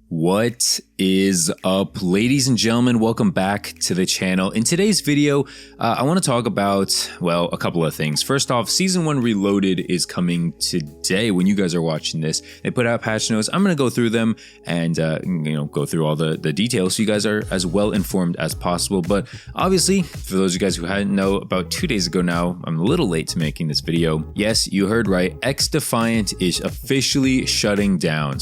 What is up, ladies and gentlemen? Welcome back to the channel. In today's video, I want to talk about, well, a couple of things. First off, Season 1 Reloaded is coming today when you guys are watching this. They put out patch notes. I'm going to go through them and, go through all the details so you guys are as well informed as possible. But obviously, for those of you guys who hadn't know, about 2 days ago now, I'm a little late to making this video. Yes, you heard right. xDefiant is officially shutting down.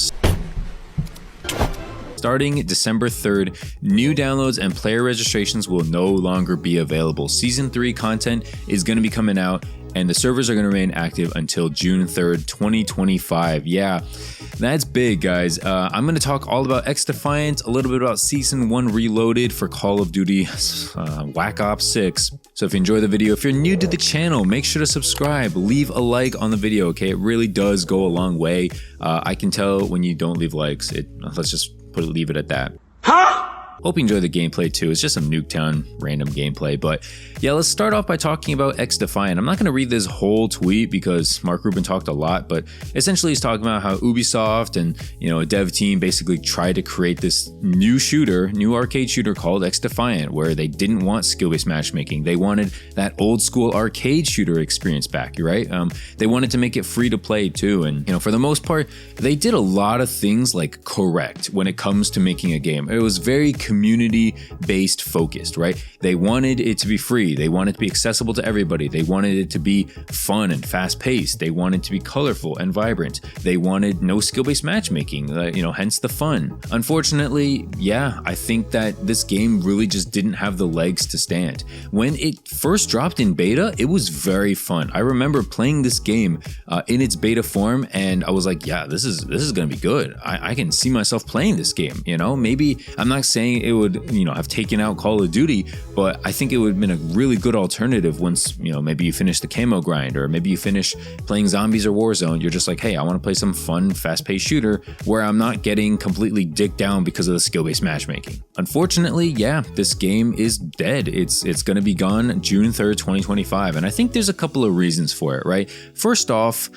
Starting December 3rd, new downloads and player registrations will no longer be available. Season 3 content is going to be coming out, and the servers are going to remain active until June 3rd, 2025. Yeah, that's big, guys. I'm going to talk all about xDefiant, a little bit about Season 1 Reloaded for Call of Duty Black Ops 6. So if you enjoy the video, if you're new to the channel, make sure to subscribe, leave a like on the video, okay? It really does go a long way. I can tell when you don't leave likes. Let's just leave it at that. Hope you enjoy the gameplay too. It's just some Nuketown random gameplay, but yeah, let's start off by talking about xDefiant. I'm not going to read this whole tweet because Mark Rubin talked a lot, but essentially he's talking about how Ubisoft and a dev team basically tried to create this new arcade shooter called xDefiant, where they didn't want skill-based matchmaking. They wanted that old school arcade shooter experience back, right? They wanted to make it free to play too, and for the most part, they did a lot of things like correct when it comes to making a game. It was very community-based focused, right? They wanted it to be free. They wanted it to be accessible to everybody. They wanted it to be fun and fast-paced. They wanted it to be colorful and vibrant. They wanted no skill-based matchmaking, hence the fun. Unfortunately, yeah, I think that this game really just didn't have the legs to stand. When it first dropped in beta, it was very fun. I remember playing this game in its beta form, and I was like, yeah, this is gonna be good. I can see myself playing this game. Maybe I'm not saying it would have taken out Call of Duty, but I think it would have been a really good alternative once maybe you finish the camo grind, or maybe you finish playing zombies or Warzone. You're just like, hey, I want to play some fun fast-paced shooter where I'm not getting completely dicked down because of the skill-based matchmaking. Unfortunately, yeah, this game is dead. It's going to be gone June 3rd, 2025, and I think there's a couple of reasons for it, right? First off,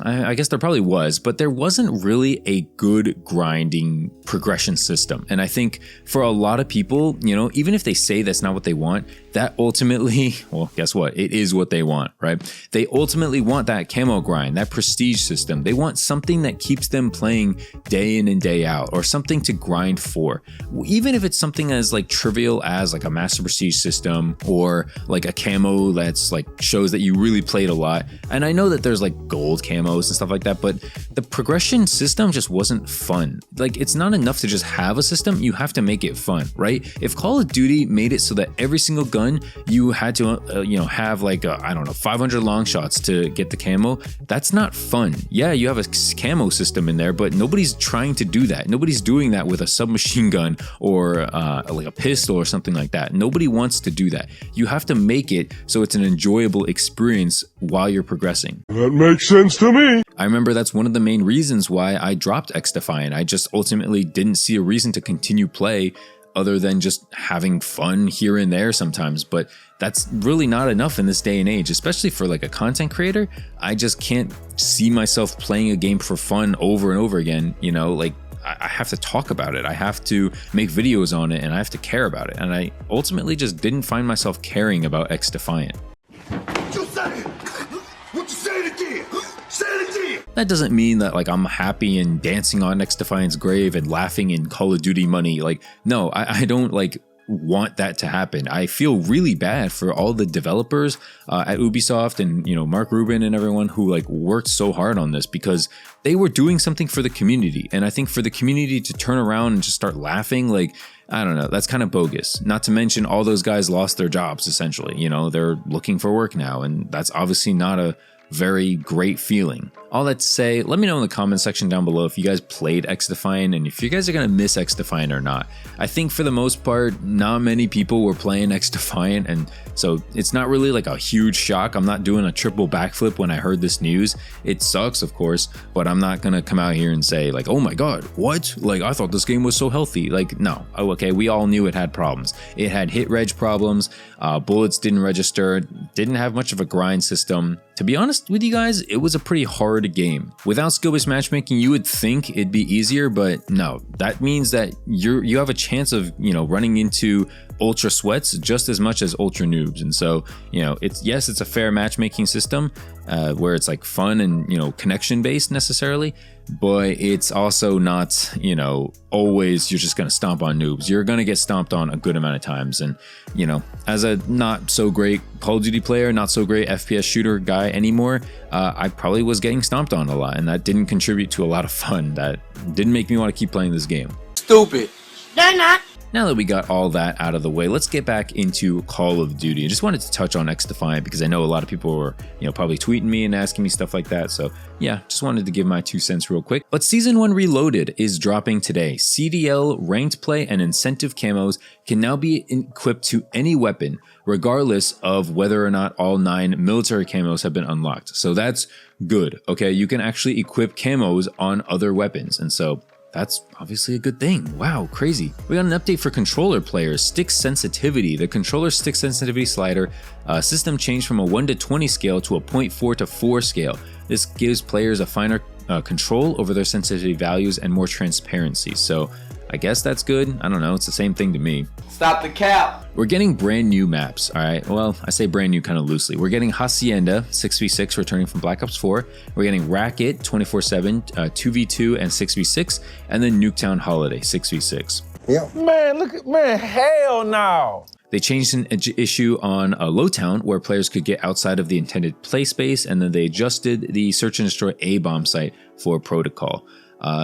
I guess there probably was, but there wasn't really a good grinding progression system. And I think for a lot of people, even if they say that's not what they want, that ultimately, well, guess what? It is what they want, right? They ultimately want that camo grind, that prestige system. They want something that keeps them playing day in and day out, or something to grind for. Even if it's something as trivial as a master prestige system, or a camo that's shows that you really played a lot. And I know that there's gold camos and stuff like that, but the progression system just wasn't fun. It's not enough to just have a system, you have to make it fun, right? If Call of Duty made it so that every single gun you had to have 500 long shots to get the camo, that's not fun. Yeah, you have a camo system in there, but nobody's trying to do that. Nobody's doing that with a submachine gun or a pistol or something like that. Nobody wants to do that. You have to make it so it's an enjoyable experience while you're progressing. That makes sense to me. I remember that's one of the main reasons why I dropped xDefiant. I just ultimately didn't see a reason to continue play other than just having fun here and there sometimes, but that's really not enough in this day and age, especially for a content creator. I just can't see myself playing a game for fun over and over again. I have to talk about it. I have to make videos on it, and I have to care about it. And I ultimately just didn't find myself caring about xDefiant. That doesn't mean that I'm happy and dancing on xDefiant's grave and laughing in Call of Duty money. No, I don't want that to happen. I feel really bad for all the developers at Ubisoft and Mark Rubin and everyone who worked so hard on this, because they were doing something for the community. And I think for the community to turn around and just start laughing, I don't know, that's kind of bogus. Not to mention all those guys lost their jobs essentially. They're looking for work now, and that's obviously not a very great feeling. All that to say, let me know in the comment section down below if you guys played xDefiant and if you guys are gonna miss xDefiant or not. I think for the most part, not many people were playing xDefiant, and so it's not really a huge shock. I'm not doing a triple backflip when I heard this news. It sucks, of course, but I'm not gonna come out here and say oh my god, what? I thought this game was so healthy. No. Oh, okay, we all knew it had problems. It had hit reg problems, bullets didn't register, didn't have much of a grind system. To be honest with you guys, it was a pretty hard game. Without skill-based matchmaking, you would think it'd be easier, but no. That means that you have a chance of, running into ultra sweats just as much as ultra noobs. And so, it's a fair matchmaking system where it's like fun and, connection based necessarily, but it's also not, always you're just going to stomp on noobs. You're going to get stomped on a good amount of times. And, as a not so great Call of Duty player, not so great FPS shooter guy anymore, I probably was getting stomped on a lot, and that didn't contribute to a lot of fun. That didn't make me want to keep playing this game. Stupid. They're not. Now that we got all that out of the way, let's get back into Call of Duty. I just wanted to touch on xDefiant because I know a lot of people were, probably tweeting me and asking me stuff like that. So yeah, just wanted to give my 2 cents real quick. But Season 1 Reloaded is dropping today. CDL, ranked play, and incentive camos can now be equipped to any weapon, regardless of whether or not all 9 military camos have been unlocked. So that's good, okay? You can actually equip camos on other weapons, and so that's obviously a good thing. Wow, crazy. We got an update for controller players. Stick sensitivity. The controller stick sensitivity slider system changed from a 1 to 20 scale to a 0.4 to 4 scale. This gives players a finer control over their sensitivity values and more transparency. So I guess that's good. I don't know. It's the same thing to me. Stop the cap. We're getting brand new maps, all right? Well, I say brand new kind of loosely. We're getting Hacienda 6v6 returning from Black Ops 4. We're getting Racket 24/7, 2v2 and 6v6, and then Nuketown Holiday 6v6. Yeah. Man, hell no. They changed an issue on Lowtown where players could get outside of the intended play space, and then they adjusted the search and destroy A-bomb site for protocol.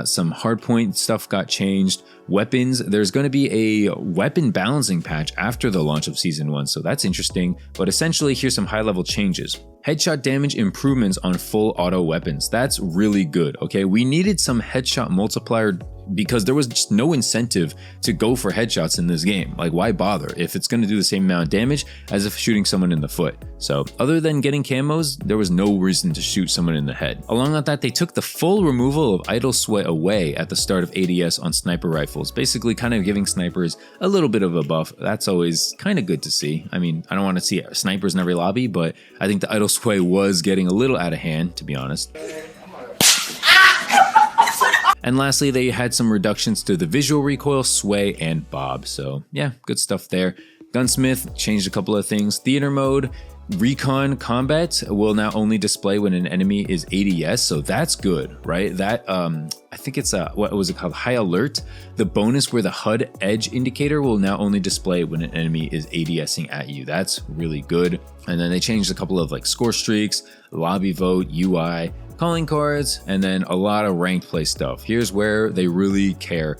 Some hardpoint stuff got changed. Weapons, there's going to be a weapon balancing patch after the launch of Season 1, so that's interesting. But essentially, here's some high-level changes. Headshot damage improvements on full auto weapons. That's really good, okay? We needed some headshot multiplier because there was just no incentive to go for headshots in this game. Like, why bother if it's going to do the same amount of damage as if shooting someone in the foot? So other than getting camos, there was no reason to shoot someone in the head. Along with that, they took the full removal of idle sweat away at the start of ADS on sniper rifles, basically kind of giving snipers a little bit of a buff. That's always kind of good to see. I mean, I don't want to see snipers in every lobby, but I think the idle sway was getting a little out of hand, to be honest. And lastly, they had some reductions to the visual recoil, sway, and bob. So yeah, good stuff there. Gunsmith changed a couple of things. Theater mode, recon combat will now only display when an enemy is ADS. So that's good, right? That, I think it's what was it called? High alert. The bonus where the HUD edge indicator will now only display when an enemy is ADSing at you. That's really good. And then they changed a couple of like score streaks, lobby vote, UI, calling cards, and then a lot of ranked play stuff. Here's where they really care.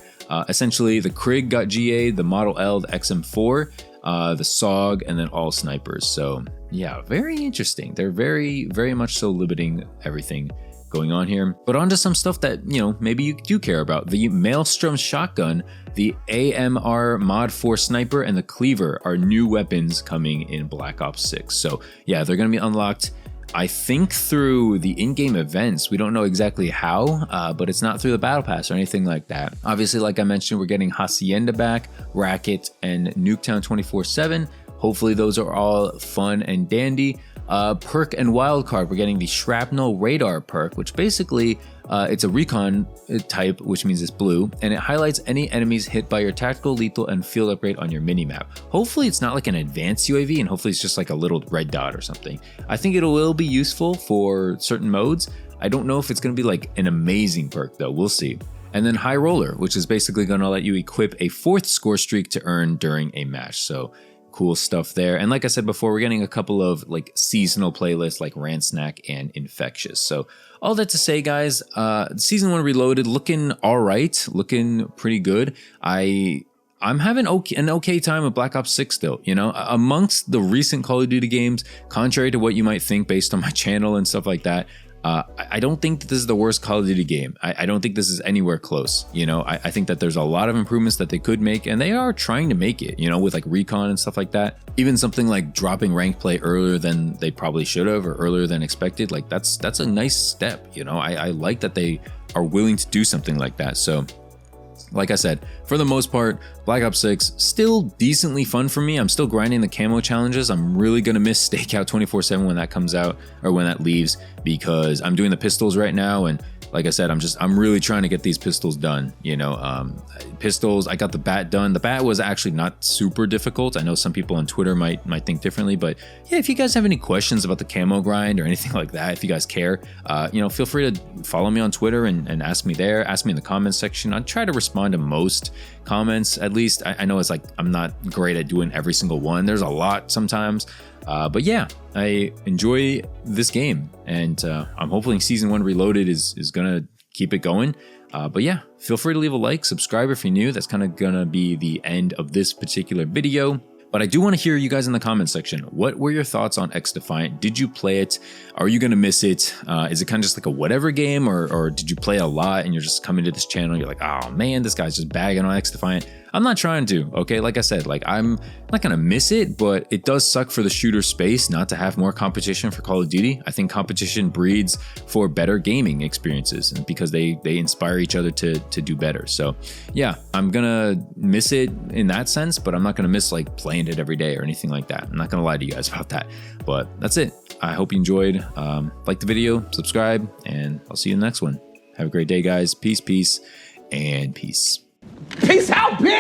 Essentially, the Krig got GA, the Model L, the XM4, the SOG, and then all snipers. So yeah, very interesting. They're very, very much so limiting everything going on here. But onto some stuff that, maybe you do care about. The Maelstrom shotgun, the AMR Mod 4 sniper, and the Cleaver are new weapons coming in Black Ops 6. So yeah, they're going to be unlocked, I think, through the in-game events. We don't know exactly how, but it's not through the battle pass or anything like that. Obviously, like I mentioned, we're getting Hacienda back, Racket, and Nuketown 24/7. Hopefully those are all fun and dandy. Perk and wildcard, we're getting the Shrapnel Radar perk, which basically it's a recon type, which means it's blue, and it highlights any enemies hit by your tactical, lethal, and field upgrade on your minimap. Hopefully it's not like an advanced UAV, and hopefully it's just like a little red dot or something. I think it will be useful for certain modes. I don't know if it's going to be like an amazing perk though, we'll see. And then High Roller, which is basically going to let you equip a 4th score streak to earn during a match. So cool stuff there. And like I said before, we're getting a couple of like seasonal playlists like Ransnack and Infectious. So all that to say, guys, Season 1 Reloaded looking all right, looking pretty good. I'm having an okay time with Black Ops 6 still, amongst the recent Call of Duty games, contrary to what you might think based on my channel and stuff like that. I don't think that this is the worst Call of Duty game. I don't think this is anywhere close. I think that there's a lot of improvements that they could make, and they are trying to make it, with like recon and stuff like that. Even something like dropping rank play earlier than they probably should have, or earlier than expected. Like that's a nice step. I like that they are willing to do something like that. So like I said, for the most part, Black Ops 6 still decently fun for me. I'm still grinding the camo challenges. I'm really gonna miss Stakeout 24/7 when that comes out, or when that leaves, because I'm doing the pistols right now, and like I said, I'm really trying to get these pistols done. You know, pistols. I got the bat done. The bat was actually not super difficult. I know some people on Twitter might think differently, but yeah, if you guys have any questions about the camo grind or anything like that, if you guys care, you know, feel free to follow me on Twitter and ask me there. Ask me in the comments section. I try to respond to most comments, at least. I know it's like I'm not great at doing every single one. There's a lot sometimes. But yeah, I enjoy this game, and I'm hoping Season 1 Reloaded is gonna keep it going. But yeah, feel free to leave a like, subscribe if you're new. That's kind of gonna be the end of this particular video. But I do want to hear you guys in the comment section. What were your thoughts on xDefiant? Did you play it? Are you going to miss it? Is it kind of just like a whatever game, or did you play a lot and you're just coming to this channel? You're like, oh man, this guy's just bagging on xDefiant. I'm not trying to, okay? Like I said, like I'm not going to miss it, but it does suck for the shooter space not to have more competition for Call of Duty. I think competition breeds for better gaming experiences, and because they inspire each other to do better. So yeah, I'm going to miss it in that sense, but I'm not going to miss like playing it every day or anything like that. I'm not going to lie to you guys about that, but that's it. I hope you enjoyed. Like the video, subscribe, and I'll see you in the next one. Have a great day, guys. Peace, and peace. Peace out, bitch!